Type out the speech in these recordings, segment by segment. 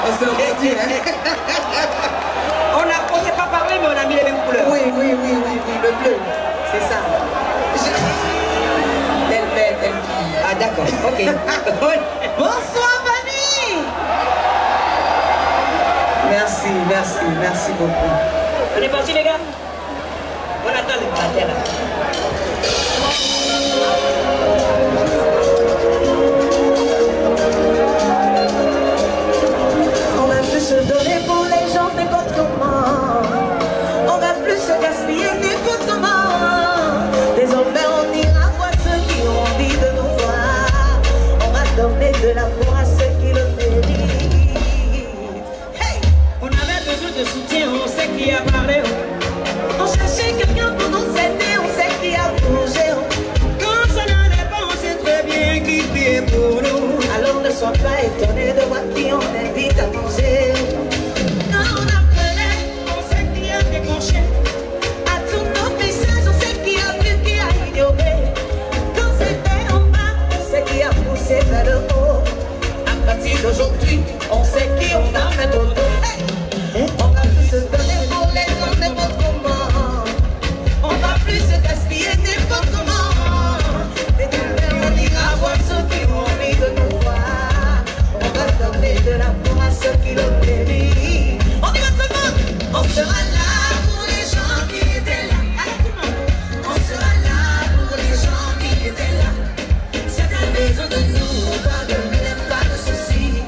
On s'est entendu, hein. On s'est pas parlé, mais on a mis les mêmes couleurs. Oui, le bleu. C'est ça. Telle belle, telle fille. Ah d'accord, ok. Bonsoir, famille. Merci beaucoup. On est parti, les gars. On attend le matin, là. On va plus se donner pour les gens, n'importe comment. On va plus se gaspiller n'importe comment. Désormais, on ira voir ceux qui ont envie de nous voir. On va donner de l'amour à ceux qui le méritent. Hey! On avait besoin de soutien, on sait qui a parlé. On cherchait quelqu'un pour nous aider, on sait qui a bougé. Quand ça n'allait pas, on sait très bien qui est pour nous. Alors ne sois pas étonné de voir qui on invite à manger. Quand on appelait, On sait qui a décroché. à tous nos messages, on sait qui a vu, qui a ignoré. Quand c'était en bas, on sait qui a poussé vers le haut. À partir d'aujourd'hui, on sait qui on va mettre au dos. Hey! On va plus se donner pour les gens n'importe comment. On va plus se gaspiller n'importe comment. Mais demain, on ira voir ceux qui ont envie de nous voir. On va donner de l'amour à ceux qui le méritent. On y va tout le monde. On sera là pour les gens qui étaient là. Allez, tout le monde. On sera là pour les gens qui étaient là. Certains besoin de nous, pas de soucis.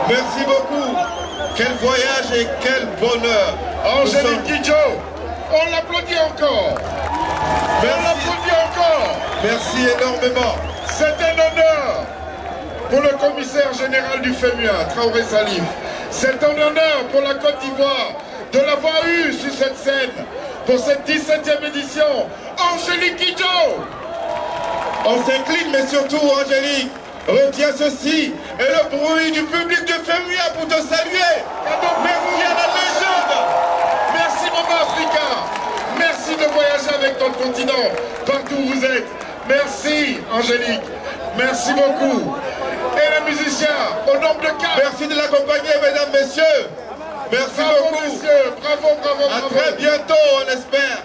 Merci beaucoup. Quel voyage et quel bonheur. Angélique Kidjo, on l'applaudit encore. Merci. On l'applaudit encore. Merci énormément. C'est un honneur pour le commissaire général du FEMUA, Traoré Salif. C'est un honneur pour la Côte d'Ivoire de l'avoir eu sur cette scène pour cette 17e édition. Angélique Kidjo. On s'incline, mais surtout, Angélique, retiens ceci et le bruit du public de FEMUA pour te saluer. Merci à la légende. Merci Maman Africa. Merci de voyager avec notre continent, partout où vous êtes. Merci Angélique. Merci beaucoup. Et les musiciens, au nombre de 4. Merci de l'accompagner, mesdames, messieurs. Merci Bravo, beaucoup. messieurs. Bravo, bravo, bravo. À très bientôt, on espère.